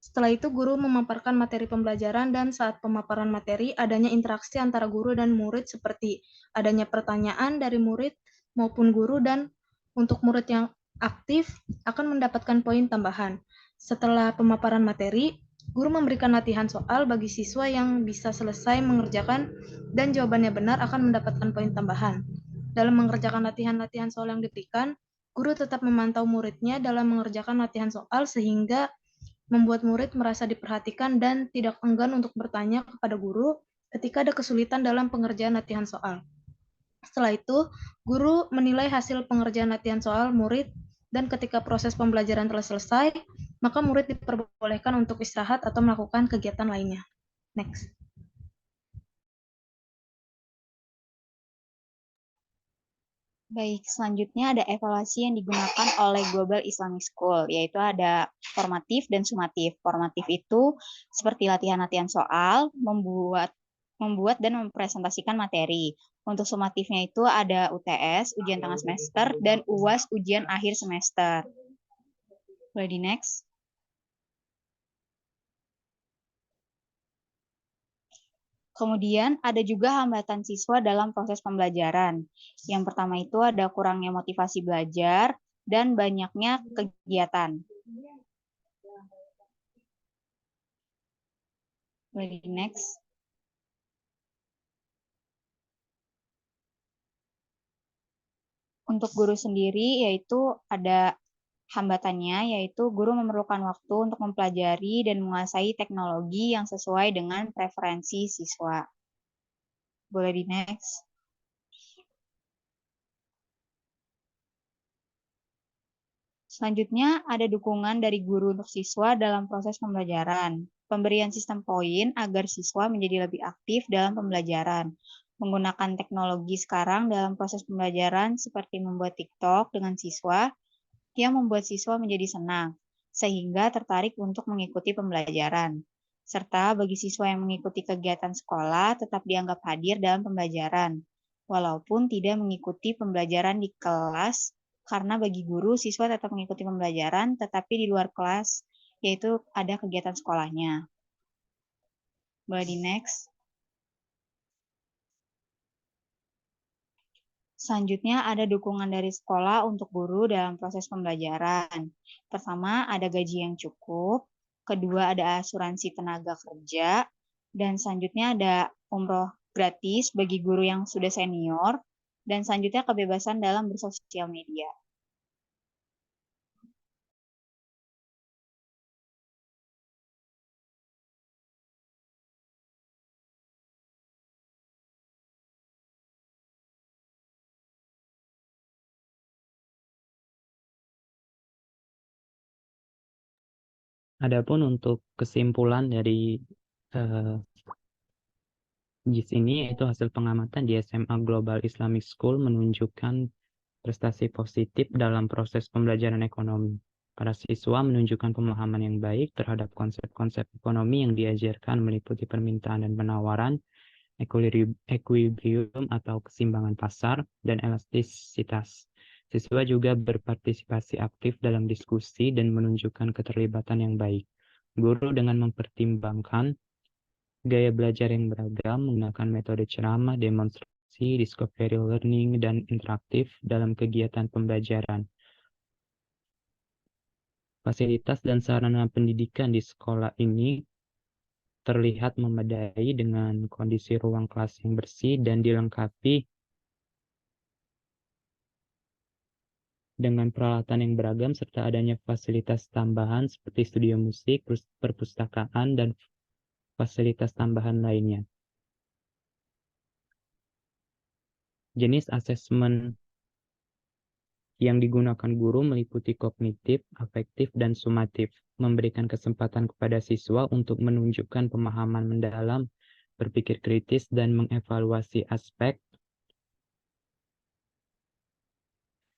Setelah itu, guru memaparkan materi pembelajaran dan saat pemaparan materi adanya interaksi antara guru dan murid seperti adanya pertanyaan dari murid maupun guru dan untuk murid yang aktif akan mendapatkan poin tambahan. Setelah pemaparan materi, guru memberikan latihan soal bagi siswa yang bisa selesai mengerjakan dan jawabannya benar akan mendapatkan poin tambahan. Dalam mengerjakan latihan-latihan soal yang diberikan, guru tetap memantau muridnya dalam mengerjakan latihan soal sehingga membuat murid merasa diperhatikan dan tidak enggan untuk bertanya kepada guru ketika ada kesulitan dalam pengerjaan latihan soal. Setelah itu, guru menilai hasil pengerjaan latihan soal murid dan ketika proses pembelajaran telah selesai, maka murid diperbolehkan untuk istirahat atau melakukan kegiatan lainnya. Next. Baik, selanjutnya ada evaluasi yang digunakan oleh Global Islamic School, yaitu ada formatif dan sumatif. Formatif itu seperti latihan-latihan soal, membuat dan mempresentasikan materi. Untuk sumatifnya itu ada UTS, ujian tengah semester, dan UAS, ujian akhir semester. Boleh di next. Kemudian ada juga hambatan siswa dalam proses pembelajaran. Yang pertama itu ada kurangnya motivasi belajar dan banyaknya kegiatan. Boleh di next. Untuk guru sendiri yaitu ada hambatannya, yaitu guru memerlukan waktu untuk mempelajari dan menguasai teknologi yang sesuai dengan preferensi siswa. Boleh di next. Selanjutnya ada dukungan dari guru untuk siswa dalam proses pembelajaran. Pemberian sistem poin agar siswa menjadi lebih aktif dalam pembelajaran. Menggunakan teknologi sekarang dalam proses pembelajaran seperti membuat TikTok dengan siswa yang membuat siswa menjadi senang, sehingga tertarik untuk mengikuti pembelajaran. Serta bagi siswa yang mengikuti kegiatan sekolah tetap dianggap hadir dalam pembelajaran, walaupun tidak mengikuti pembelajaran di kelas, karena bagi guru siswa tetap mengikuti pembelajaran, tetapi di luar kelas, yaitu ada kegiatan sekolahnya. Boleh di next. Selanjutnya ada dukungan dari sekolah untuk guru dalam proses pembelajaran. Pertama, ada gaji yang cukup. Kedua, ada asuransi tenaga kerja. Dan selanjutnya ada umroh gratis bagi guru yang sudah senior. Dan selanjutnya kebebasan dalam bersosial media. Adapun untuk kesimpulan dari GIS ini, yaitu hasil pengamatan di SMA Global Islamic School menunjukkan prestasi positif dalam proses pembelajaran ekonomi. Para siswa menunjukkan pemahaman yang baik terhadap konsep-konsep ekonomi yang diajarkan meliputi permintaan dan penawaran, equilibrium atau keseimbangan pasar, dan elastisitas. Siswa juga berpartisipasi aktif dalam diskusi dan menunjukkan keterlibatan yang baik. Guru dengan mempertimbangkan gaya belajar yang beragam, menggunakan metode ceramah, demonstrasi, discovery learning, dan interaktif dalam kegiatan pembelajaran. Fasilitas dan sarana pendidikan di sekolah ini terlihat memadai dengan kondisi ruang kelas yang bersih dan dilengkapi dengan peralatan yang beragam serta adanya fasilitas tambahan seperti studio musik, perpustakaan, dan fasilitas tambahan lainnya. Jenis asesmen yang digunakan guru meliputi kognitif, afektif, dan sumatif, memberikan kesempatan kepada siswa untuk menunjukkan pemahaman mendalam, berpikir kritis, dan mengevaluasi aspek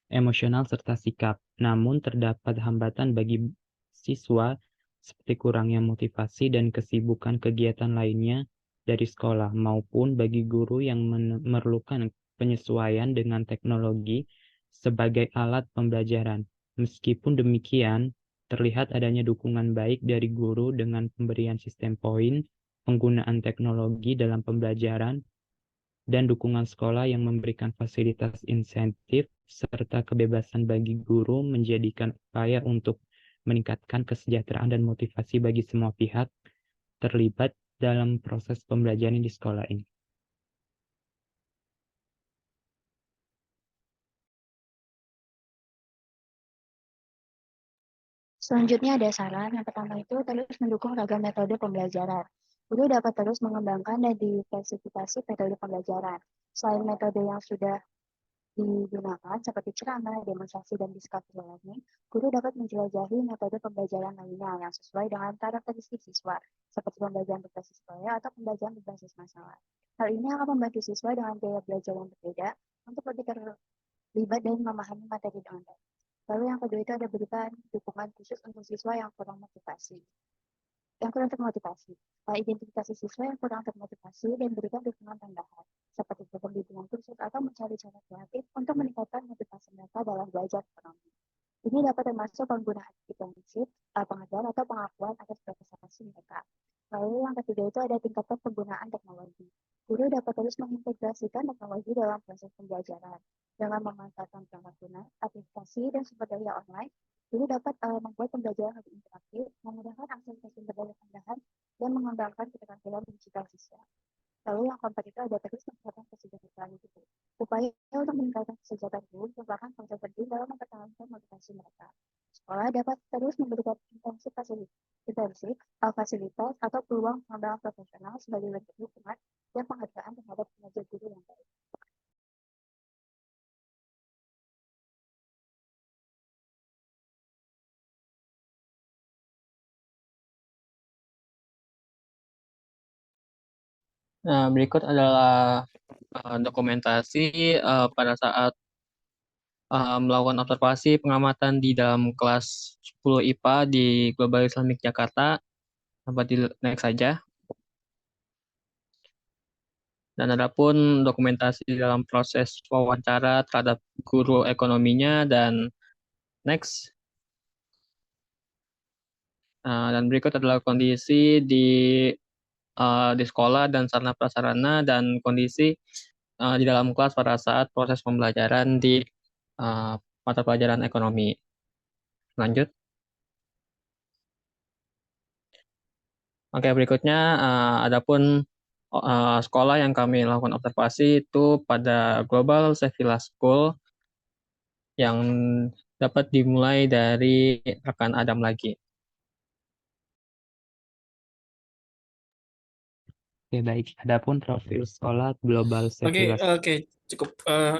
emosional serta sikap. Namun terdapat hambatan bagi siswa seperti kurangnya motivasi dan kesibukan kegiatan lainnya dari sekolah maupun bagi guru yang memerlukan penyesuaian dengan teknologi sebagai alat pembelajaran. Meskipun demikian, terlihat adanya dukungan baik dari guru dengan pemberian sistem poin, penggunaan teknologi dalam pembelajaran, dan dukungan sekolah yang memberikan fasilitas insentif serta kebebasan bagi guru menjadikan upaya untuk meningkatkan kesejahteraan dan motivasi bagi semua pihak terlibat dalam proses pembelajaran di sekolah ini. Selanjutnya ada saran. Yang pertama itu terus mendukung ragam metode pembelajaran. Guru dapat terus mengembangkan dan diversifikasi metode pembelajaran. Selain metode yang sudah digunakan seperti ceramah, demonstrasi, dan discovery learning, guru dapat menjelajahi metode pembelajaran lainnya yang sesuai dengan karakteristik siswa, seperti pembelajaran berbasis proyek atau pembelajaran berbasis masalah. Hal ini akan membantu siswa dengan gaya belajar yang berbeda untuk lebih terlibat dan memahami materi dengan baik. Lalu yang kedua itu ada berikan dukungan khusus untuk siswa yang kurang termotivasi. Identifikasi siswa yang kurang termotivasi dan berikan dukungan tambahan, seperti pembimbingan khusus atau mencari cara kreatif untuk meningkatkan motivasi mereka dalam belajar ekonomi. Ini dapat termasuk penggunaan internship, pengajar atau pengakuan atas prestasi mereka. Lalu yang ketiga itu ada tingkatkan penggunaan teknologi. Guru dapat terus mengintegrasikan teknologi dalam proses pembelajaran. Dengan memanfaatkan perangkat lunak, aplikasi, dan sumber daya online, guru dapat membuat pembelajaran lebih interaktif, memudahkan akses ke sumber daya tambahan, dan mengembangkan keterampilan digital siswa. Lalu yang keempat itu ada terus meningkatkan kesejahteraan guru. Upaya untuk meningkatkan kesejahteraan guru merupakan faktor penting dalam mempertahankan motivasi mereka. Sekolah dapat terus memberikan fasilitas atau peluang pengembangan profesional sebagai bentuk dukungan dan penghargaan terhadap kinerja guru yang baik. Nah, berikut adalah dokumentasi pada saat melakukan observasi pengamatan di dalam kelas 10 IPA di Global Islamic Jakarta. Dapat di next saja. Dan ada pun dokumentasi dalam proses wawancara terhadap guru ekonominya dan next. Dan berikut adalah kondisi di sekolah dan sarana prasarana dan kondisi di dalam kelas pada saat proses pembelajaran di mata pelajaran ekonomi. Lanjut. Oke, berikutnya adapun sekolah yang kami lakukan observasi itu pada Global Sevilla School yang dapat dimulai dari rekan Adam lagi. Oke, baik. Adapun profil sekolah Global Sevilla Oke, cukup.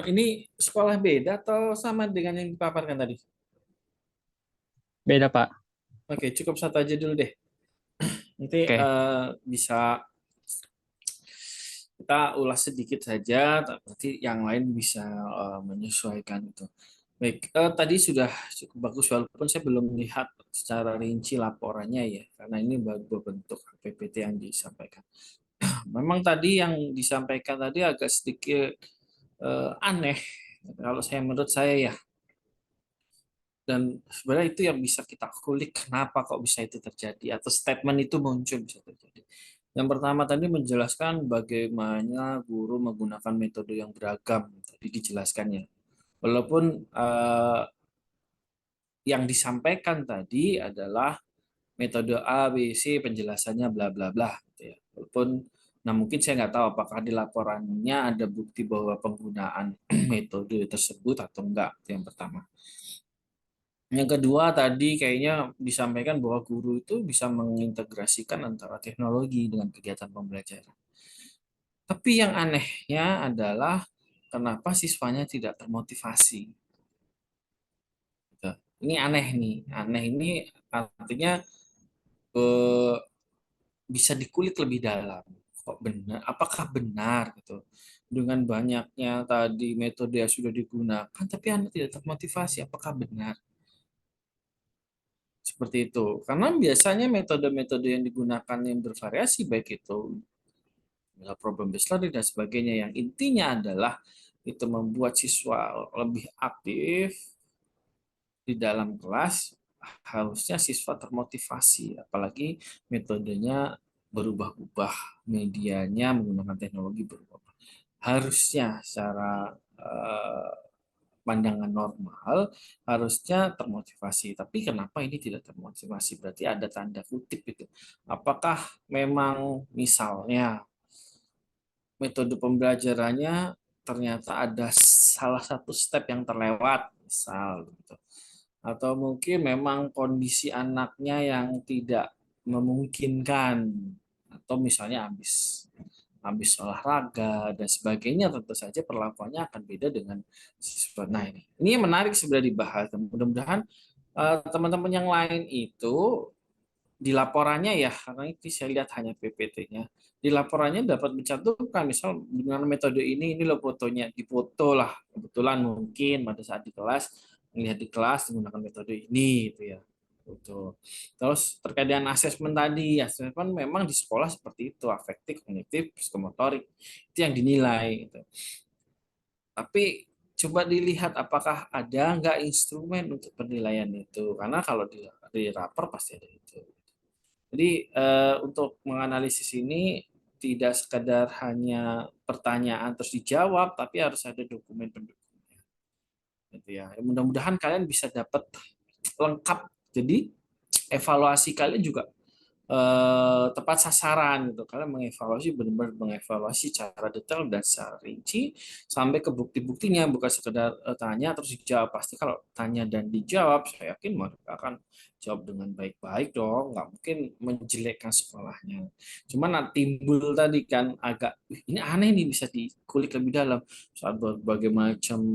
Ini sekolah beda atau sama dengan yang dipaparkan tadi? Beda, Pak. Oke, cukup satu aja dulu deh. Nanti bisa kita ulas sedikit saja, nanti yang lain bisa menyesuaikan itu. Baik, tadi sudah cukup bagus walaupun saya belum melihat secara rinci laporannya ya, karena ini baru bentuk PPT yang disampaikan. Memang tadi yang disampaikan tadi agak sedikit aneh, kalau menurut saya ya. Dan sebenarnya itu yang bisa kita kulik kenapa kok bisa itu terjadi atau statement itu muncul bisa terjadi. Yang pertama tadi menjelaskan bagaimana guru menggunakan metode yang beragam tadi dijelaskannya. Walaupun yang disampaikan tadi adalah metode A, B, C penjelasannya bla bla bla gitu ya. Walaupun mungkin saya nggak tahu apakah di laporannya ada bukti bahwa penggunaan metode tersebut atau enggak, itu yang pertama. Yang kedua tadi kayaknya disampaikan bahwa guru itu bisa mengintegrasikan antara teknologi dengan kegiatan pembelajaran. Tapi yang anehnya adalah kenapa siswanya tidak termotivasi. Ini aneh nih. Aneh ini artinya bisa dikulik lebih dalam. Kok benar? Apakah benar gitu? Dengan banyaknya tadi metode yang sudah digunakan, tapi Anda tidak termotivasi. Apakah benar? Seperti itu. Karena biasanya metode-metode yang digunakan yang bervariasi, baik itu problem based learning dan sebagainya, yang intinya adalah itu membuat siswa lebih aktif di dalam kelas, harusnya siswa termotivasi, apalagi metodenya berubah-ubah, medianya menggunakan teknologi berubah. Harusnya secara pandangan normal harusnya termotivasi. Tapi kenapa ini tidak termotivasi? Berarti ada tanda kutip itu. Apakah memang misalnya metode pembelajarannya ternyata ada salah satu step yang terlewat, misal gitu. Atau mungkin memang kondisi anaknya yang tidak memungkinkan, atau misalnya habis olahraga dan sebagainya, tentu saja perlakuannya akan beda dengan siswa. Nah, ini yang menarik sebenarnya dibahas. Mudah-mudahan teman-teman yang lain itu di laporannya ya, karena itu saya lihat hanya PPT-nya. Di laporannya dapat mencantumkan, misal dengan metode ini loh fotonya, dipoto lah. Kebetulan mungkin pada saat di kelas, melihat di kelas menggunakan metode ini, gitu ya. Betul. Terus terkait dengan asesmen tadi, asesmen memang di sekolah seperti itu, afektif, kognitif, psikomotorik, itu yang dinilai. Gitu. Tapi coba dilihat apakah ada nggak instrumen untuk penilaian itu, karena kalau di rapor pasti ada itu. Jadi untuk menganalisis ini tidak sekedar hanya pertanyaan terus dijawab, tapi harus ada dokumen pendukungnya. Gitu ya. Mudah-mudahan kalian bisa dapat lengkap. Jadi evaluasi kalian juga tepat sasaran gitu. Kalian mengevaluasi, benar-benar mengevaluasi secara detail dan secara rinci sampai ke bukti-buktinya, bukan sekedar tanya terus dijawab. Pasti kalau tanya dan dijawab, saya yakin mereka akan jawab dengan baik-baik dong, nggak mungkin menjelekkan sekolahnya. Cuman timbul tadi kan agak ini aneh nih, bisa dikulik lebih dalam soal berbagai macam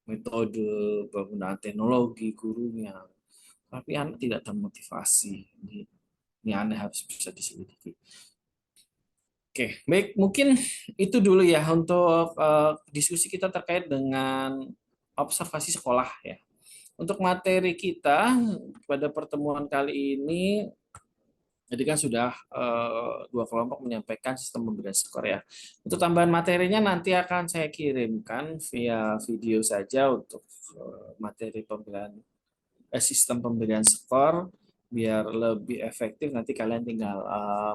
metode penggunaan teknologi gurunya, tapi anak tidak termotivasi. Ini aneh, harus bisa diselidiki. Oke, baik, mungkin itu dulu ya untuk diskusi kita terkait dengan observasi sekolah ya. Untuk materi kita pada pertemuan kali ini, jadi kan sudah dua kelompok menyampaikan sistem pemberian skor ya. Untuk tambahan materinya nanti akan saya kirimkan via video saja untuk materi pemberian sistem pemberian skor, biar lebih efektif. Nanti kalian tinggal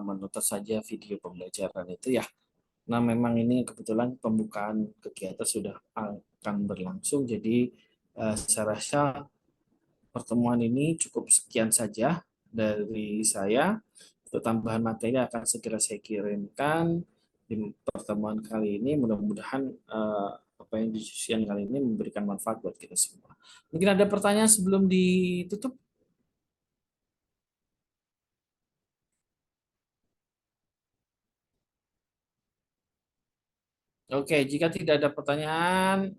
menonton saja video pembelajaran itu ya. Nah, memang ini kebetulan pembukaan kegiatan sudah akan berlangsung, jadi saya rasa pertemuan ini cukup sekian saja dari saya. Untuk tambahan materi akan segera saya kirimkan di pertemuan kali ini. Mudah-mudahan apa yang didiskusikan kali ini memberikan manfaat buat kita semua. Mungkin ada pertanyaan sebelum ditutup? Oke, jika tidak ada pertanyaan,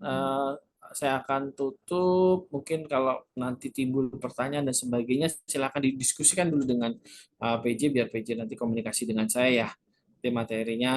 saya akan tutup. Mungkin kalau nanti timbul pertanyaan dan sebagainya, silakan didiskusikan dulu dengan PJ, biar PJ nanti komunikasi dengan saya ya. Materinya